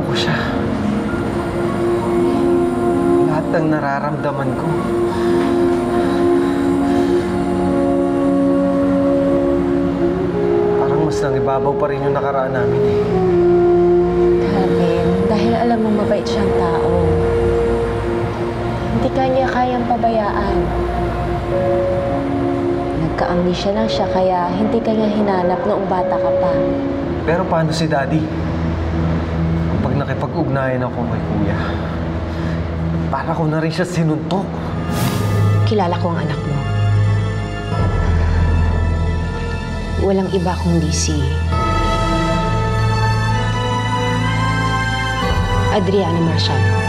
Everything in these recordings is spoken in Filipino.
ko siya. Lahat ng nararamdaman ko. Parang mas nangibabaw pa rin yung nakaraan namin eh. Calvin, dahil alam mo mabait siyang tao. Hindi ka niya kayang pabayaan. Nagka-amnesia lang siya kaya hindi ka niya hinanap noong bata ka pa. Pero paano si Daddy? Kapag nakipag-ugnayan ako kay Kuya, para ko na rin siya sinuntok. Kilala ko ang anak mo. Walang iba kundi si Adriana Marciano.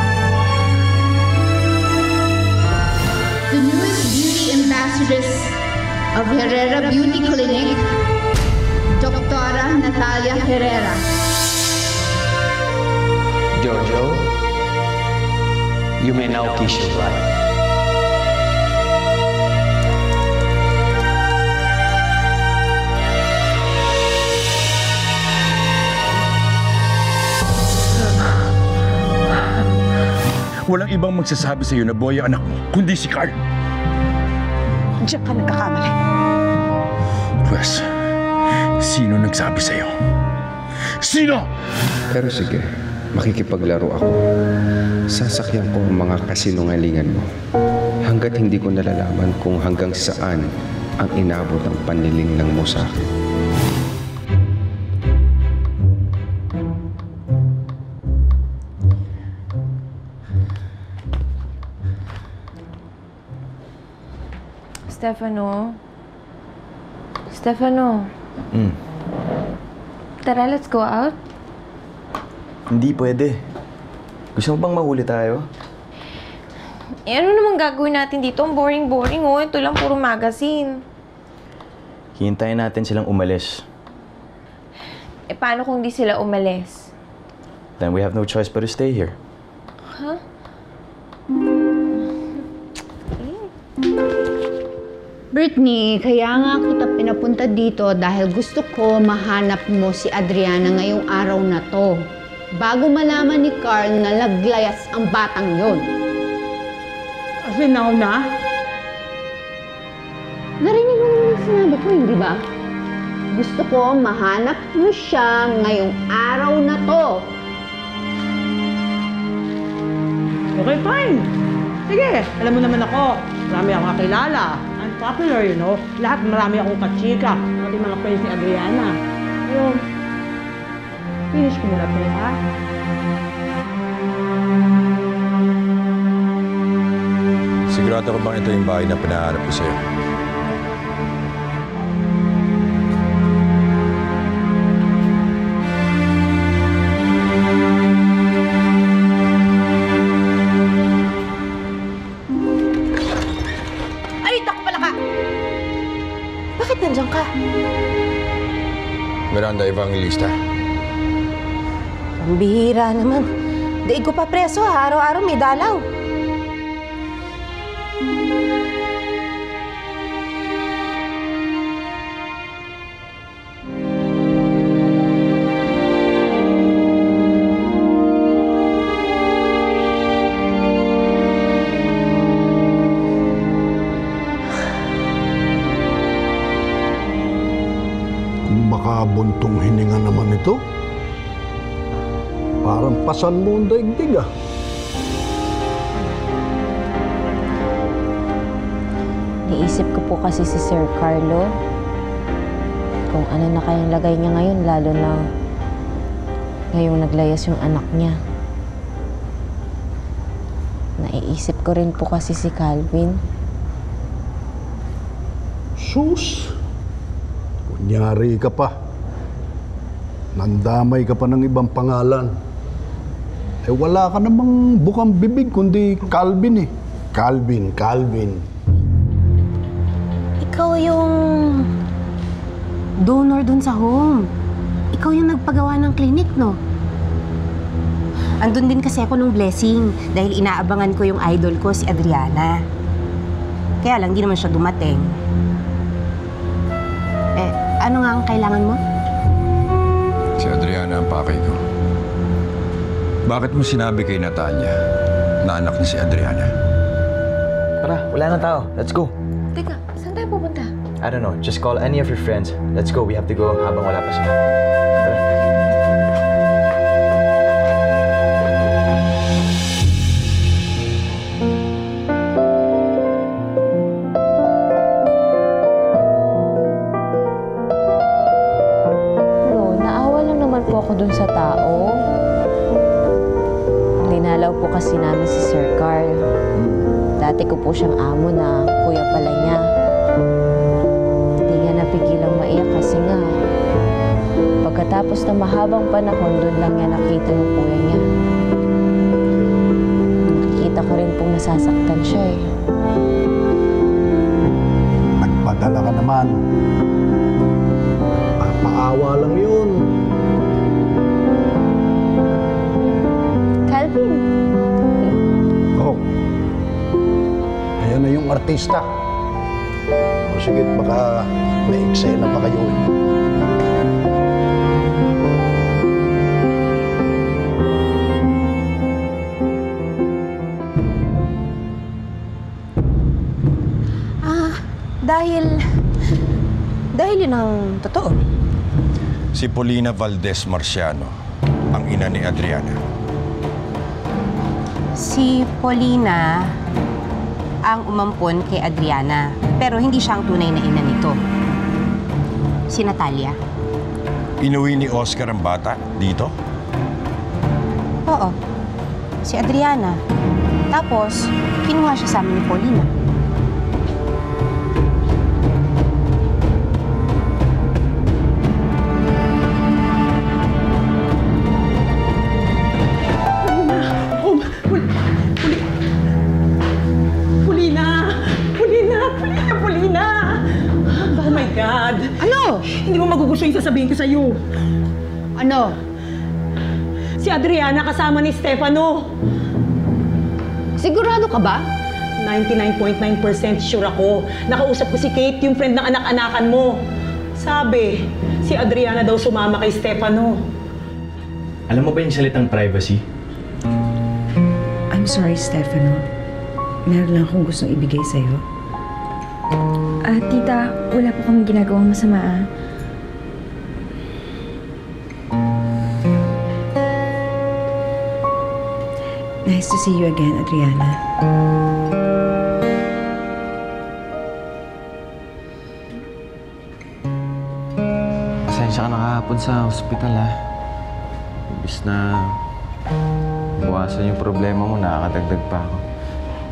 The newest beauty ambassadors of Herrera Beauty Clinic, Dr. Natalia Herrera. Giorgio, you may now kiss your bride. Walang ibang magsasabi sa'yo na buhay ang anak mo, kundi si Carl. Diyan ka nagkakamali. Pwes, sino nagsabi sa'yo? Sino? Pero sige, makikipaglaro ako. Sasakyan ko ang mga kasinungalingan mo. Hanggat hindi ko nalalaman kung hanggang saan ang inabot ang panlilinglang mo sa akin. Stefano? Stefano? Tara, let's go out. Hindi pwede. Gusto mo bang mahuli tayo? Eh, ano naman gagawin natin dito? Ang boring-boring, oh. Ito lang puro magazine. Hintayin natin silang umalis. Eh, paano kung di sila umalis? Then we have no choice but to stay here. Huh? Brittany, kaya nga kita pinapunta dito dahil gusto ko mahanap mo si Adriana ngayong araw na to. Bago malaman ni Carl na laglayas ang batang yon. Kasi nauna? Narinig mo naman ang sinabi ko, hindi ba? Gusto ko mahanap mo siya ngayong araw na to. Okay, fine. Sige, alam mo naman ako. Marami akong kakilala. I'm popular, you know. Marami akong kachika. Pati mga friends ni Adriana. Pero, finish ko muna ito, ha? Sigurado ko bang ito yung bahay na pinahanap ko sa'yo? Bakit nandiyan ka? Miranda Evangelista. Ang bihira naman. Daig ko pa preso ha. Araw-araw may dalaw. Makabuntong hininga naman ito. Parang pasan mo ang daigdig ah. Naisip ko po kasi si Sir Carlo. Kung ano na kayang lagay niya ngayon, lalo na ngayong naglayas yung anak niya. Naiisip ko rin po kasi si Calvin. Sus! Kunyari ka pa. Nandamay ka pa ng ibang pangalan. Eh wala ka namang bukang bibig kundi Calvin eh. Calvin. Ikaw yung donor dun sa home. Ikaw yung nagpagawa ng clinic, no? Andun din kasi ako nung blessing dahil inaabangan ko yung idol ko, si Adriana. Kaya lang, di naman siya dumating. Eh, ano nga ang kailangan mo? Si Adriana ang pakay ko. Bakit mo sinabi kay Natalia na anak ni si Adriana? Tara, wala nang tao. Let's go. Teka, saan tayo pupunta? I don't know. Just call any of your friends. Let's go. We have to go habang wala pa sila. Tara. Naawa lang naman po ako dun sa tao. Dinalaw po kasi namin si Sir Carl. Dati ko po siyang amo na kuya pala niya. Hindi niya napigilang maiyak kasi nga pagkatapos ng mahabang panahon, doon lang niya nakita yung kuya niya. Nakikita ko rin pong nasasaktan siya eh. Nagpadala ka naman. Papaawa lang yun. Calvin! Oh. Ayan na yung artista. O sige, baka may eksena pa kayo eh. Dahil yun ang totoo. Si Polina Valdez Marciano, ang ina ni Adriana. Si Polina ang umampon kay Adriana, pero hindi siya ang tunay na ina nito. Si Natalia. Inuwi ni Oscar ang bata dito? Oo. Si Adriana. Tapos, kinuha siya sa amin ni Polina. Hindi mo magugusto yung sasabihin ko sa'yo. Ano? Si Adriana kasama ni Stefano. Sigurado ka ba? 99.9% sure ako. Nakausap ko si Kate, yung friend ng anak-anakan mo. Sabi, si Adriana daw sumama kay Stefano. Alam mo ba yung salitang privacy? I'm sorry, Stefano. Meron lang akong gustong ibigay sa'yo. Tita, wala po kami ginagawang masama Nice to see you again, Adriana. Pasensya ka na kahapon sa ospital ha. Ibis na buwasan yung problema mo, nakakadagdag pa ako.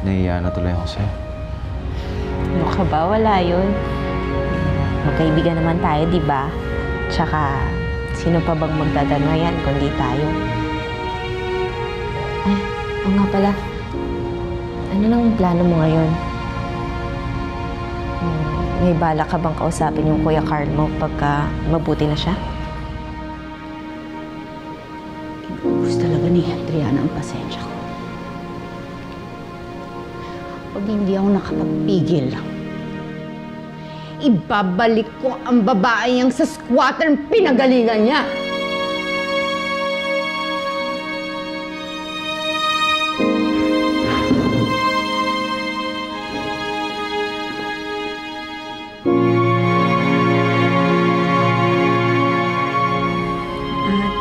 Nahiya na tuloy ako sa'yo. Ano ka ba? Wala yun. Magkaibigan naman tayo, di ba? Tsaka, sino pa bang magdadanayan kundi tayo? Ay, oo nga pala. Ano nang plano mo ngayon? May bala ka bang kausapin yung Kuya Carl mo pagka mabuti na siya? Inuubos talaga ni Adriana ang pasensya ko. Pag hindi ako nakapagpigil, ibabalik ko ang babae yang sa squatter ang pinagalingan niya.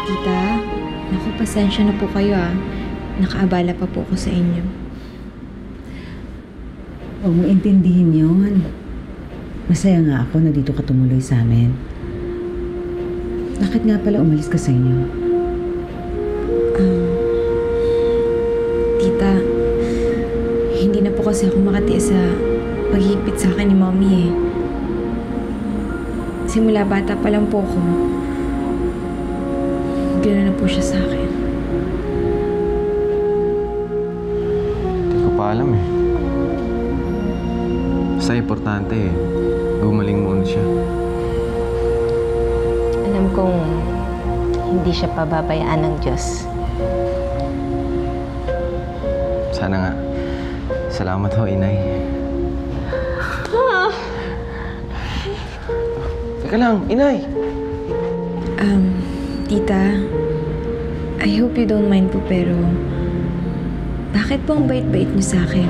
Tita, naku, pasensya na po kayo Nakaabala pa po ako sa inyo. Huwag mo intindihin yun. Masaya nga ako na dito ka tumuloy sa amin. Bakit nga pala umalis ka sa inyo? Tita, hindi na po kasi ako makatiis sa paghihigpit sa akin ni Mommy Simula bata pa lang po ako, gano'n na po siya sa akin. Hindi ko pa alam Basta importante gumaling muna siya. Alam kong hindi siya pababayaan ng Diyos. Sana nga. Salamat ho, Inay. Teka lang, Inay. Tita, I hope you don't mind po, pero bakit po ang bait-bait niyo sa akin?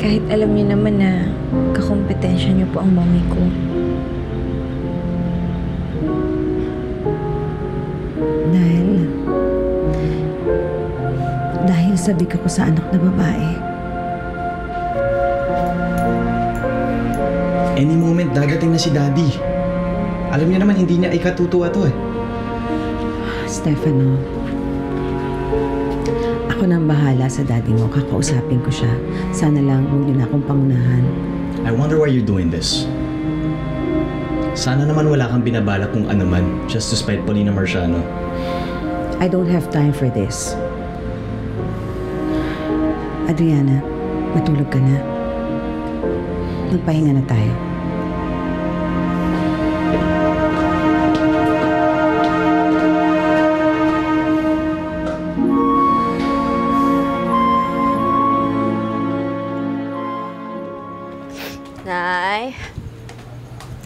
Kahit alam niyo naman na kakompetensya niyo po ang mommy ko. Dahil sabik ako sa anak na babae. Any moment, dadating na si Daddy. Alam niya naman, hindi niya ikatutuwa to eh. Stefano, ako nang bahala sa daddy mo. Kakausapin ko siya. Sana lang huwag niyo na akong pangunahan. I wonder why you're doing this. Sana naman wala kang binabalak kung ano man, just to spite Paulina Marciano. I don't have time for this. Adriana, matulog ka na. Magpahinga na tayo. Nay,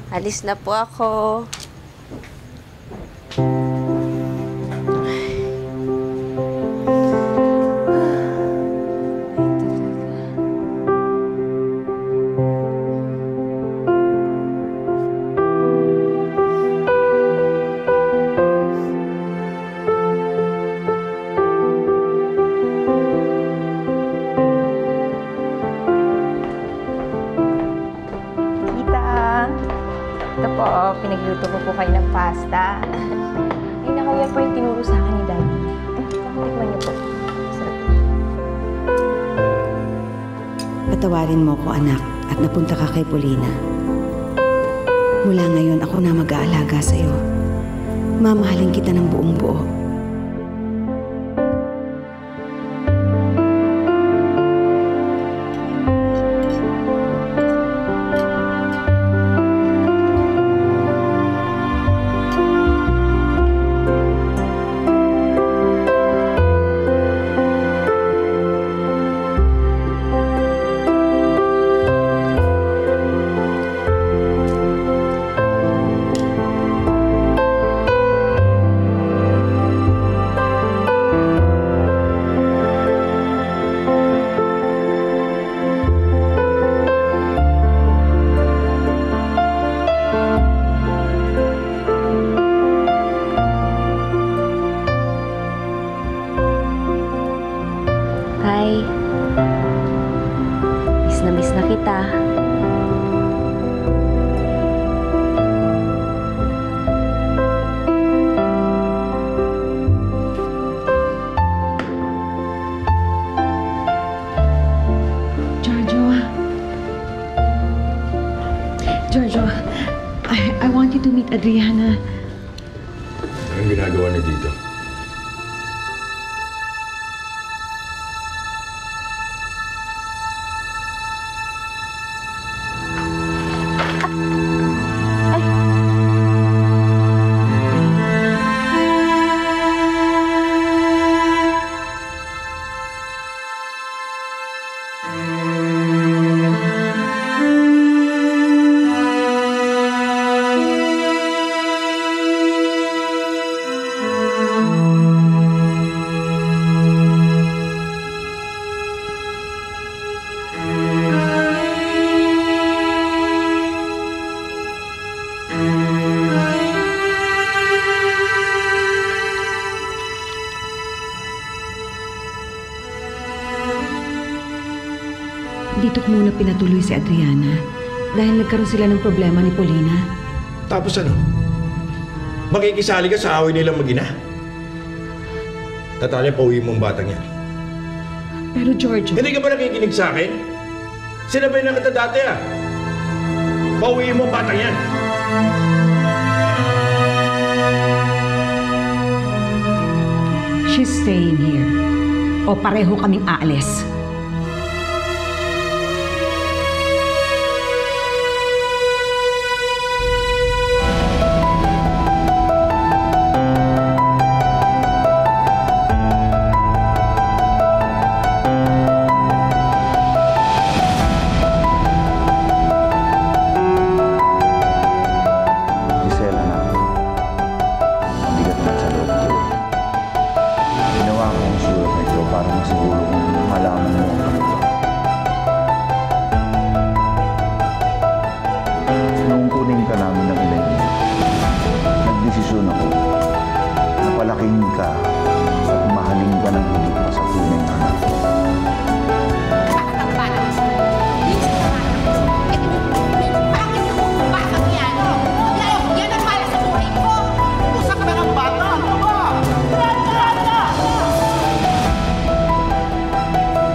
alis na po ako. Ito po, pinagluto ko po kayo ng pasta. Ay, naku, yan po yung tinuro sa akin ni Daddy. Tikman niyo po. Sarap. Patawarin mo ko, anak, at napunta ka kay Paulina. Mula ngayon, ako na mag-aalaga sa'yo. Mamahalin kita ng buong buo. Tay, miss na kita. Giorgio, I want you to meet Adriana. Anong ginagawa niya dito? Dito ko muna pinatuloy si Adriana dahil nagkaroon sila ng problema ni Paulina. Tapos ano? Makikisali ka sa away nilang mag-ina? Tatali, pauwi mo ang batang yan. Pero Giorgio... Hindi ka ba nakikinig sa akin? Sinabay na kita dati ah. Pauwi mo ang batang yan. She's staying here. O pareho kaming aalis. para masiguro kung malaman mo ang totoo. Noong kunin ka namin ng Elaine, nagdesisyon ako na palakihin ka at mahalin ka ng higit pa sa tunay na anak.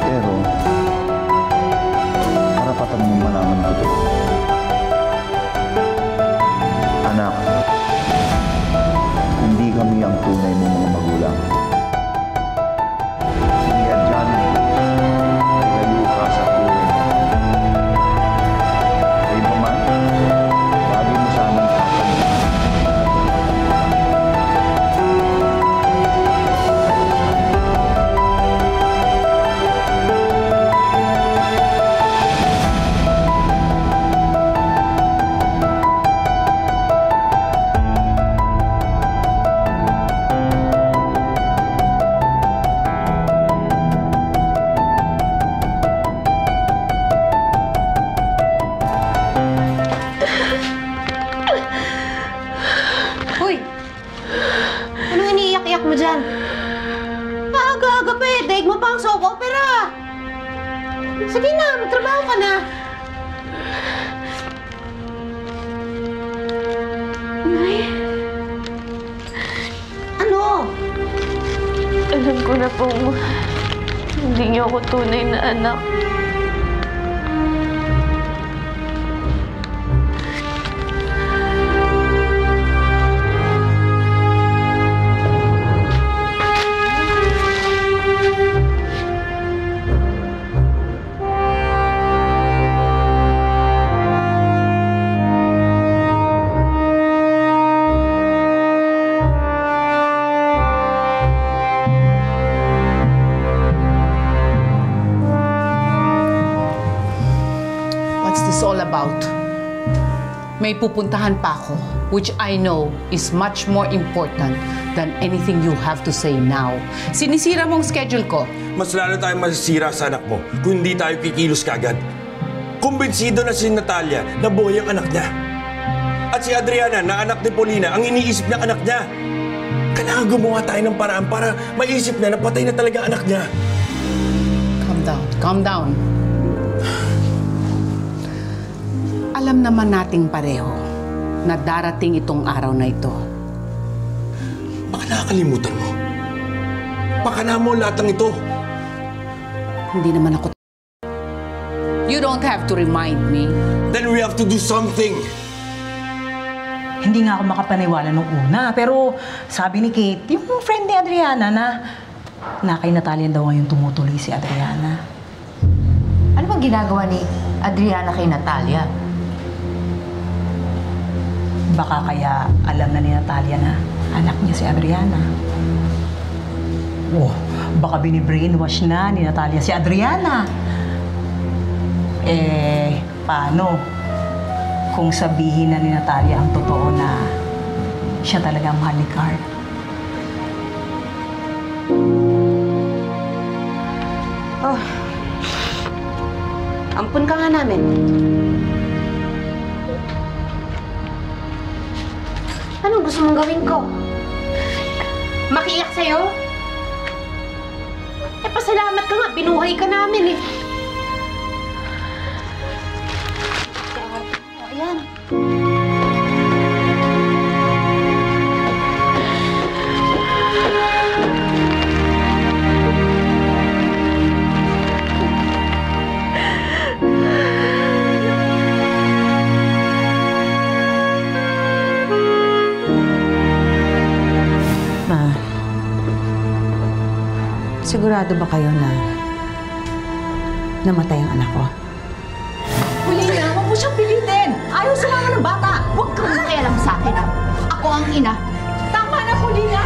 Pero, karapatan mo malaman na ito. Anak, hindi kami ang tunay mong mga magulang. Kaya dyan, layo ka sa buhay. Kayo pa man, lagi mo sanang tatandaan. Hoy! Anong iniiyak-iyak mo dyan? Aga-aga pa eh. Daig mo pa ang soap opera. Sige na, magtrabaho ka na. Nay, Ano? alam ko na pong hindi niyo ako tunay na anak. What's this all about? May pupuntahan pa ako, which I know is much more important than anything you have to say now. Sinisira mo ang schedule ko. Mas lalo tayong masisira sa anak mo kung hindi tayo kikilos kagad. Kumbinsido na si Natalia na buhay ang anak niya. At si Adriana na anak ni Paulina ang iniisip ng anak niya. Kailangan gumawa tayo ng paraan para maisip na patay na talaga ang anak niya. Calm down, calm down. Alam naman nating pareho na darating itong araw na ito. Baka nakakalimutan mo. Baka na mo lahat ng ito. Hindi naman ako... You don't have to remind me. Then we have to do something. Hindi nga ako makapaniwala nung una, pero sabi ni Kate, yung friend ni Adriana na kay Natalia daw ngayon tumutuloy si Adriana. Ano bang ginagawa ni Adriana kay Natalia? Baka kaya alam na ni Natalia na anak niya si Adriana. Oh, baka bini-brainwash na ni Natalia si Adriana. Paano kung sabihin na ni Natalia ang totoo na siya talaga ang mahal ni Carl? Oh, ampun ka nga namin. Anong gusto mong gawin ko? Makiyak sa'yo? Pasalamat ka nga, binuhay ka namin eh. Ayan. Sigurado ba kayo na namatay ang anak ko? Paulina, huwag mo siyang pilitin! Ayaw sumama ng bata! Huwag kang makialam sa akin, ha? Ako ang ina. Tama na, Paulina!